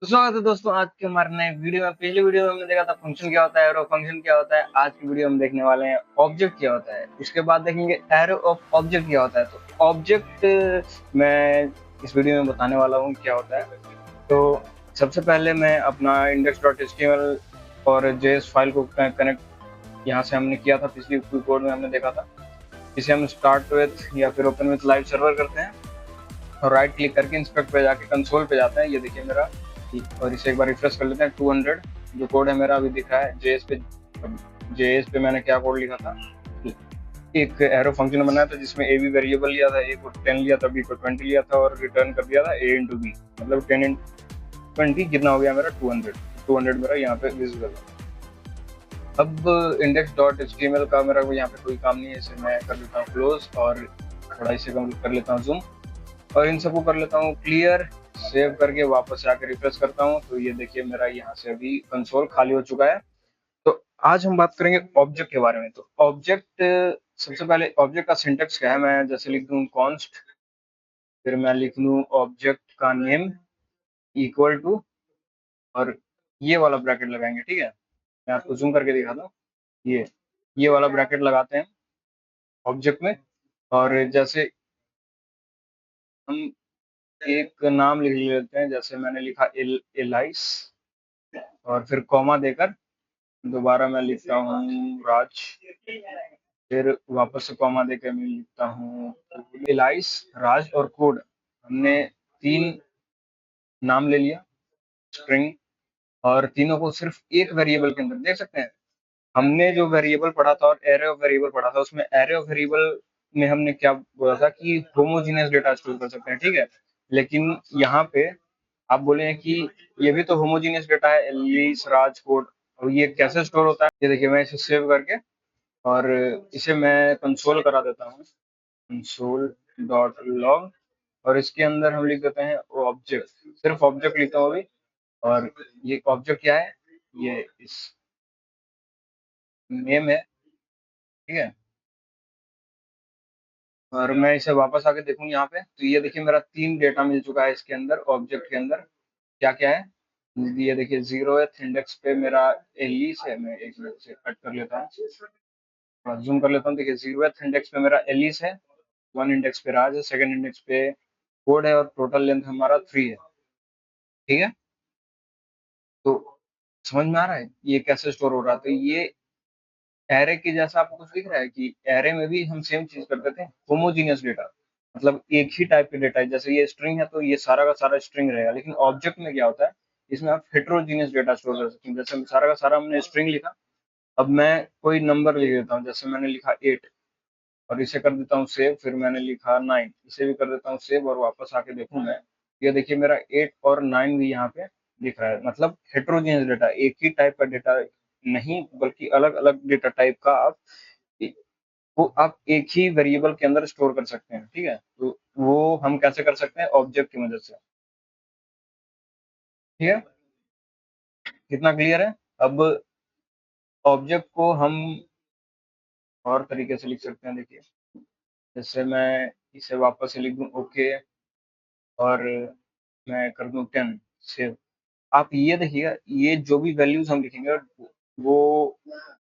तो स्वागत है दोस्तों आज के हमारे नए वीडियो में। पिछली वीडियो में हमने देखा था फंक्शन क्या होता है, एरो फंक्शन क्या होता है। आज की वीडियो में देखने वाले हैं ऑब्जेक्ट क्या होता है, उसके बाद देखेंगे एरो ऑफ ऑब्जेक्ट क्या होता है। तो ऑब्जेक्ट मैं इस वीडियो में बताने वाला हूँ क्या होता है। तो सबसे पहले मैं अपना index.html और जेएस फाइल को कनेक्ट यहाँ से हमने किया था, पिछली कोड में हमने देखा था। इसे हम स्टार्ट विथ या फिर ओपन विथ लाइव सर्वर करते हैं और राइट क्लिक करके इंस्पेक्ट पे जाके कंसोल पे जाते हैं। ये देखिए मेरा, और इसे एक बार रिफ्रेश कर लेते हैं। 200 जो कोड है मेरा अभी दिख रहा है जेएस पे मैंने क्या कोड लिखा था। एक एरो फंक्शन बनाया था जिसमें ए बी वेरिएबल लिया था, ए को 10 लिया था, बी को 20 लिया था और रिटर्न कर दिया था ए इंटू बी, मतलब 10 इंटू 20 कितना हो गया मेरा 200। 200 मेरा यहाँ पे विजिबल है। अब index dot H T M L का मेरा यहाँ पे कोई काम नहीं है, इसे मैं कर लेता हूँ क्लोज और थोड़ा इसे कर लेता हूँ जूम और इन सबको कर लेता हूँ क्लियर। सेव करके वापस आकर रिफ्रेश करता हूँ तो ये देखिए मेरा यहाँ से अभी कंसोल खाली हो चुका है। तो आज हम बात करेंगे ऑब्जेक्ट के बारे में। तो ऑब्जेक्ट, सबसे पहले ऑब्जेक्ट का सिंटेक्स क्या है। मैं जैसे लिख दूँ कॉन्स्ट, फिर मैं लिख लूँ ऑब्जेक्ट का नेम इक्वल टू, और ये वाला ब्रैकेट लगाएंगे। ठीक है, मैं आपको जूम करके दिखाता हूँ। ये वाला ब्रैकेट लगाते हैं ऑब्जेक्ट में, और जैसे हम एक नाम लिख लेते हैं, जैसे मैंने लिखा एलाइस, और फिर कॉमा देकर दोबारा मैं लिखता हूँ राज, फिर वापस से कॉमा देकर मैं लिखता हूँ एलाइस, राज और कोड। हमने 3 नाम ले लिया स्ट्रिंग, और तीनों को सिर्फ एक वेरिएबल के अंदर देख सकते हैं। हमने जो वेरिएबल पढ़ा था और एरे ऑफ वेरिएबल पढ़ा था, उसमें एरे ऑफ वेरिएबल में हमने क्या बोला था कि होमोजीनियस डेटा स्टोर कर सकते हैं। ठीक है, लेकिन यहाँ पे आप बोले हैं कि ये भी तो होमोजीनियस डेटा है, एलिस राज कोड, और ये कैसे स्टोर होता है। ये देखिए मैं इसे सेव करके और इसे मैं कंसोल करा देता हूँ, कंसोल डॉट लॉग, और इसके अंदर हम लिख देते हैं ऑब्जेक्ट। सिर्फ ऑब्जेक्ट लिखता हूँ अभी। और ये ऑब्जेक्ट क्या है, ये इस नेम है। ठीक है, और मैं इसे वापस आके देखूँ यहाँ पे तो ये देखिए मेरा 3 डेटा मिल चुका है इसके अंदर। ऑब्जेक्ट के अंदर क्या क्या है, ये देखिए 0th इंडेक्स पे मेरा एलिस है। मैं एक मिनट से कट कर लेता हूँ, जूम कर लेता हूँ। देखिए 0th इंडेक्स पे मेरा एलिस है, 1 इंडेक्स पे राज है, सेकंड इंडेक्स पे कोड है, और टोटल लेंथ हमारा 3 है। ठीक है, तो समझ में आ रहा है ये कैसे स्टोर हो रहा है। तो ये एरे के जैसा आपको कुछ दिख रहा है कि एरे में भी हम सेम चीज करते थे, होमोजीनियस डेटा, मतलब एक ही टाइप के डेटा है। जैसे ये स्ट्रिंग है तो ये सारा का सारा स्ट्रिंग रहेगा, लेकिन ऑब्जेक्ट में क्या होता है, इसमें आप हेट्रोजीनियस डेटा स्टोर कर सकते हैं। जैसे सारा का सारा हमने स्ट्रिंग लिखा, अब मैं कोई नंबर लिख देता हूँ, जैसे मैंने लिखा 8 और इसे कर देता हूँ सेव, फिर मैंने लिखा 9, इसे भी कर देता हूँ सेव, और वापस आके देखूँ मैं, ये देखिए मेरा 8 और 9 भी यहाँ पे दिख रहा है। मतलब हेट्रोजीनियस डेटा, एक ही टाइप का डेटा नहीं बल्कि अलग अलग डेटा टाइप का आप वो आप एक ही वेरिएबल के अंदर स्टोर कर सकते हैं। ठीक है, तो वो हम कैसे कर सकते हैं, ऑब्जेक्ट की मदद से। ठीक है, कितना क्लियर है। अब ऑब्जेक्ट को हम और तरीके से लिख सकते हैं। देखिए जैसे मैं इसे वापस से लिख दूं ओके, और मैं कर दूं 10 सेव। आप ये देखिएगा, ये जो भी वैल्यूज हम लिखेंगे वो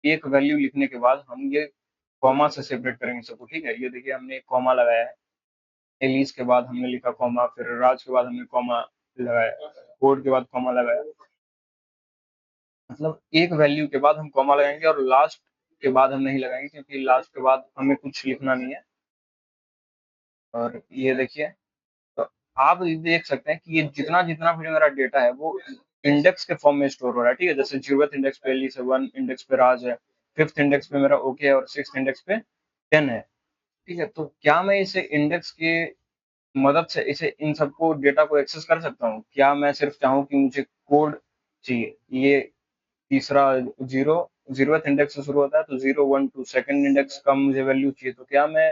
एक वैल्यू लिखने के बाद हम ये कॉमा से सेपरेट करेंगे सबको। ठीक है, ये देखिए हमने कॉमा लगाया है, एलिस के बाद हमने लिखा कॉमा, फिर राज के बाद हमने कॉमा लगाया, कोड के बाद कॉमा लगाया। मतलब एक वैल्यू के बाद हम कॉमा लगाएंगे और लास्ट के बाद हम नहीं लगाएंगे, क्योंकि लास्ट के बाद हमें कुछ लिखना नहीं है। और ये देखिए, तो आप ये देख सकते हैं कि ये जितना जितना भी मेरा डेटा है वो इंडेक्स के फॉर्म में स्टोर हो रहा है। ठीक है, जैसे 0th इंडेक्स पे एलिस है, 1 इंडेक्स पे राज है, 5th इंडेक्स पे मेरा ओके है, और 6th इंडेक्स पे 10 है। ठीक है, तो क्या मैं इसे इंडेक्स के मदद से इसे इन सबको डेटा को एक्सेस कर सकता हूँ। क्या मैं सिर्फ चाहूँ कि मुझे कोड चाहिए, ये तीसरा जीरो 0th इंडेक्स से शुरू होता है, तो 0 1 2 सेकंड इंडेक्स का मुझे वैल्यू चाहिए, तो क्या मैं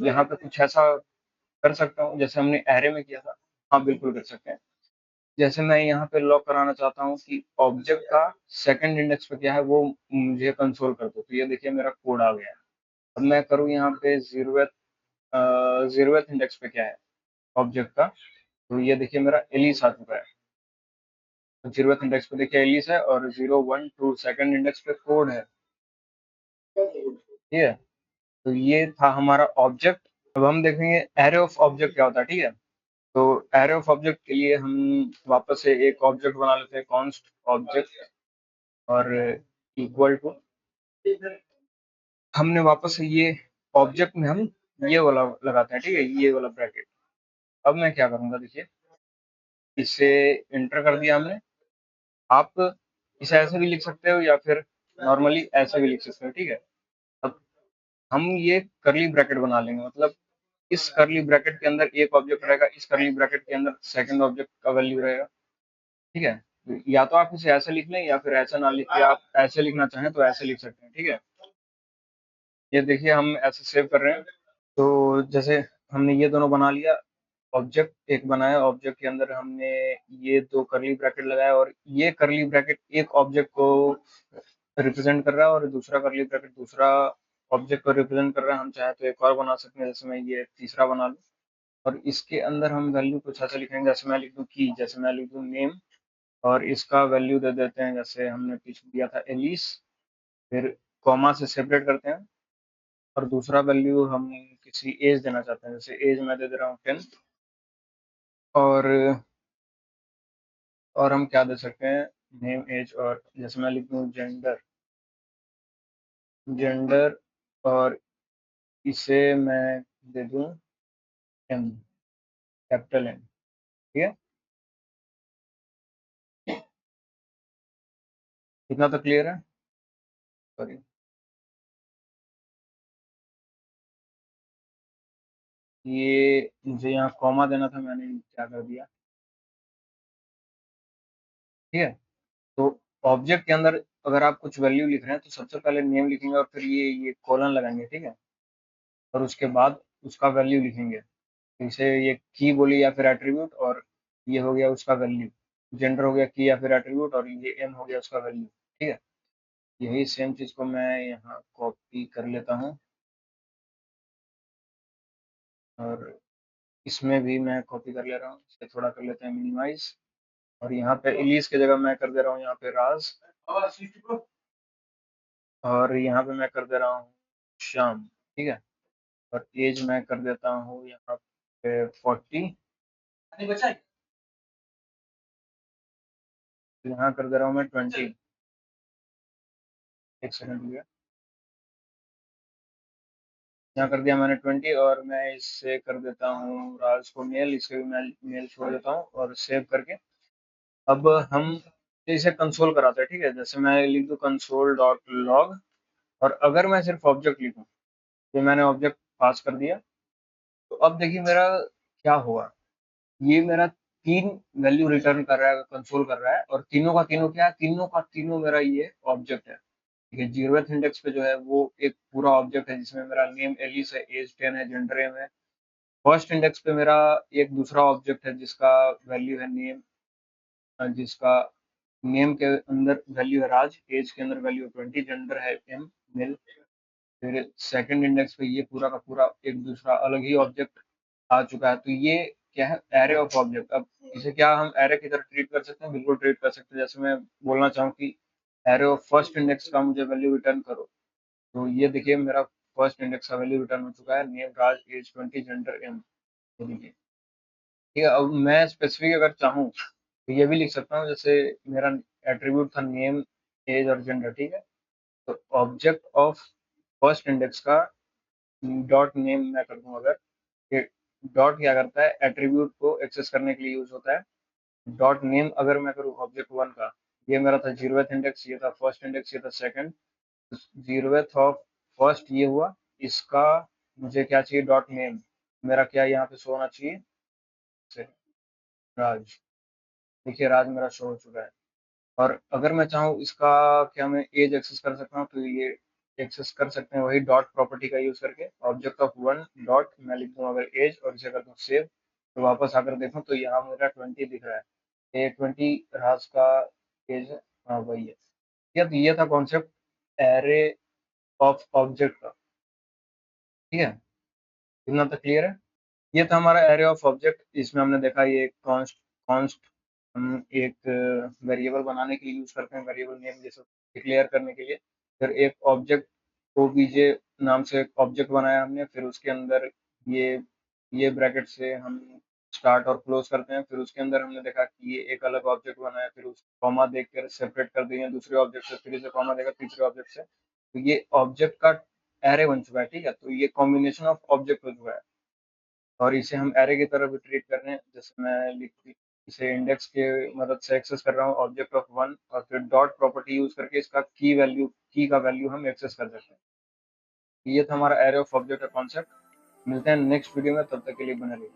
यहाँ पे कुछ ऐसा कर सकता हूँ जैसे हमने एरे में किया था। हाँ बिल्कुल कर सकते हैं। जैसे मैं यहाँ पे लॉक कराना चाहता हूँ कि ऑब्जेक्ट का सेकंड इंडेक्स पे क्या है वो मुझे कंसोल कर दो, तो ये देखिए मेरा कोड आ गया है। अब मैं करूँ यहाँ पे 0th इंडेक्स पे क्या है ऑब्जेक्ट का, तो ये देखिए मेरा एलिस आ चुका है। 0th इंडेक्स पे देखिए एलिस है और 0 1 2 सेकंड इंडेक्स पे कोड है। ठीक है, तो ये था हमारा ऑब्जेक्ट। अब हम देखेंगे एरे ऑफ ऑब्जेक्ट क्या होता है। ठीक है, तो एरे ऑफ ऑब्जेक्ट के लिए हम वापस से एक ऑब्जेक्ट बना लेते हैं, कॉन्स्ट ऑब्जेक्ट और इक्वल टू, हमने वापस से ये ऑब्जेक्ट में हम ये वाला लगाते हैं। ठीक है, ये वाला ब्रैकेट। अब मैं क्या करूंगा, देखिए इसे इंटर कर दिया हमने। आप इसे ऐसे भी लिख सकते हो या फिर नॉर्मली ऐसे भी लिख सकते हो। ठीक है, अब हम ये करली ब्रैकेट बना लेंगे, मतलब इस करली ब्रैकेट के अंदर एक ऑब्जेक्ट रहेगा, इस करली ब्रैकेट के अंदर सेकंड ऑब्जेक्ट का वैल्यू रहेगा। ठीक है, तो या तो आप इसे ऐसे लिख लें या फिर ऐसे ना लिख के आप ऐसे लिखना चाहें तो ऐसे लिख सकते हैं। ठीक है, ये देखिए हम ऐसे सेव कर रहे हैं। तो जैसे हमने ये दोनों बना लिया, ऑब्जेक्ट एक बनाया, ऑब्जेक्ट के अंदर हमने ये दो करली ब्रैकेट लगाया और ये करली ब्रैकेट एक ऑब्जेक्ट को रिप्रेजेंट कर रहा है और दूसरा करली ब्रैकेट दूसरा ऑब्जेक्ट को रिप्रेजेंट कर रहा है। हम चाहे तो एक और बना सकते हैं, जैसे मैं ये तीसरा बना लूं और इसके अंदर हम वैल्यू कुछ ऐसे लिखेंगे, जैसे मैं लिख दूं की, जैसे मैं लिख दूं नेम और इसका वैल्यू दे देते हैं, जैसे हमने पीछे दिया था एलिस, फिर कॉमा से सेपरेट करते हैं और दूसरा वैल्यू हम किसी एज देना चाहते हैं, जैसे एज मैं दे दे रहा हूँ 10। और हम क्या दे सकते हैं, नेम एज, और जैसे मैं लिख दूँ जेंडर, जेंडर और इसे मैं दे दूँ एम, कैपिटल एम। ठीक है, इतना तो क्लियर है। सॉरी, ये मुझे यहाँ कॉमा देना था, मैंने क्या कर दिया। ठीक है, तो ऑब्जेक्ट के अंदर अगर आप कुछ वैल्यू लिख रहे हैं तो सबसे पहले नेम लिखेंगे और फिर ये कॉलन लगाएंगे। ठीक है, और उसके बाद उसका वैल्यू लिखेंगे, इसे ये की बोली या फिर एट्रीब्यूट, और ये हो गया उसका वैल्यू। जेंडर हो गया की या फिर एट्रीब्यूट और ये एम हो गया उसका वैल्यू। ठीक है, यही सेम चीज को मैं यहाँ कॉपी कर लेता हूँ और इसमें भी मैं कॉपी कर ले रहा हूँ, इसे थोड़ा कर लेते हैं मिनिमाइज। और यहाँ पे इलीस की जगह मैं कर दे रहा हूँ यहाँ पे राज, और यहाँ पे मैं कर दे रहा हूँ श्याम। ठीक है, और एज मैं कर देता हूँ यहाँ पे 40, यहाँ कर दे रहा हूँ मैं 20। एक सेकंड लिया, यहाँ कर दिया मैंने 20 और मैं इससे कर देता हूँ राज को मेल, इसे भी मैं मेल छोड़ देता हूँ और सेव करके अब हम इसे कंसोल कराते हैं। ठीक है, जैसे मैं लिख दूँ कंसोल डॉट लॉग, और अगर मैं सिर्फ ऑब्जेक्ट लिखूँ, तो मैंने ऑब्जेक्ट पास कर दिया, तो अब देखिए मेरा क्या हुआ, ये मेरा तीन वैल्यू रिटर्न कर रहा है, कंसोल कर रहा है, और तीनों का तीनों क्या है, तीनों का तीनों मेरा ये ऑब्जेक्ट है। ठीक है, 0th इंडेक्स पे जो है वो एक पूरा ऑब्जेक्ट है जिसमें मेरा नेम एलिस है, एज 10 है, जेंडर एम है। फर्स्ट इंडेक्स पे मेरा एक दूसरा ऑब्जेक्ट है जिसका वैल्यू है नेम, जिसका नेम के अंदर वैल्यू है राज, एज के अंदर वैल्यू है 20, जेंडर है एम, मेल। फिर सेकंड इंडेक्स पे ये पूरा का पूरा एक दूसरा अलग ही ऑब्जेक्ट आ चुका है। तो ये क्या है, एरे ऑफ ऑब्जेक्ट। अब इसे क्या हम एरे की तरह ट्रीट कर सकते हैं, बिल्कुल ट्रीट कर सकते हैं। जैसे मैं बोलना चाहूँ कि एरे ऑफ फर्स्ट इंडेक्स का मुझे वैल्यू रिटर्न करो, तो ये देखिए मेरा फर्स्ट इंडेक्स का वैल्यू रिटर्न हो चुका है, नेम राज, एज 20, जेंडर एम। ये देखिए, ठीक है। अब मैं स्पेसिफिक अगर चाहूँ तो ये भी लिख सकता हूँ, जैसे मेरा एट्रीब्यूट था नेम, एज और जेंडर। ठीक है, तो ऑब्जेक्ट ऑफ फर्स्ट इंडेक्स का डॉट नेम मैं कर दूं अगर, ये डॉट क्या करता है, एट्रीब्यूट को एक्सेस करने के लिए यूज होता है। डॉट नेम अगर मैं करूँ ऑब्जेक्ट वन का, ये मेरा था 0th इंडेक्स, ये था फर्स्ट इंडेक्स, ये था सेकंड। 0th ऑफ फर्स्ट ये हुआ, इसका मुझे क्या चाहिए, डॉट नेम, मेरा क्या यहाँ पे शो होना चाहिए, राज। देखिए राज मेरा शो हो चुका है। और अगर मैं चाहूँ इसका क्या मैं एज एक्सेस कर सकता हूँ, तो ये एक्सेस कर सकते हैं वही डॉट प्रॉपर्टी का यूज करके, ऑब्जेक्ट ऑफ वन डॉट मैं लिख दूँ अगर एज और इसे कर दूँ सेव, तो वापस आकर देखूँ तो यहाँ मेरा 20 दिख रहा है, ये 20 राज का एज है। हाँ वही है। ये था कॉन्सेप्ट एरे ऑफ ऑब्जेक्ट का। ठीक है, इतना तो क्लियर है। ये था हमारा एरे ऑफ ऑब्जेक्ट, इसमें हमने देखा ये कॉन्स्ट, हम एक वेरिएबल बनाने के लिए यूज करते हैं, वेरिएबल नेम जैसे डिक्लेयर करने के लिए। फिर एक ऑब्जेक्ट ओबीजे नाम से एक ऑब्जेक्ट बनाया हमने, फिर उसके अंदर ये ब्रैकेट से हम स्टार्ट और क्लोज करते हैं। फिर उसके अंदर हमने देखा कि ये एक अलग ऑब्जेक्ट बनाया, फिर उस कॉमा देकर सेपरेट कर दिए दूसरे ऑब्जेक्ट से, फिर इसे कॉमा देकर तीसरे ऑब्जेक्ट से। तो ये ऑब्जेक्ट का एरे बन चुका है, ठीक है। तो ये कॉम्बिनेशन ऑफ ऑब्जेक्ट हो चुका है और इसे हम एरे की तरह भी ट्रीट कर रहे हैं। जैसे मैं इसे इंडेक्स के मदद से एक्सेस कर रहा हूँ ऑब्जेक्ट ऑफ वन, और फिर डॉट प्रॉपर्टी यूज करके इसका की का वैल्यू हम एक्सेस कर सकते हैं। ये था हमारा एरे ऑफ ऑब्जेक्ट का कॉन्सेप्ट। मिलते हैं नेक्स्ट वीडियो में, तब तक के लिए बने रहिए।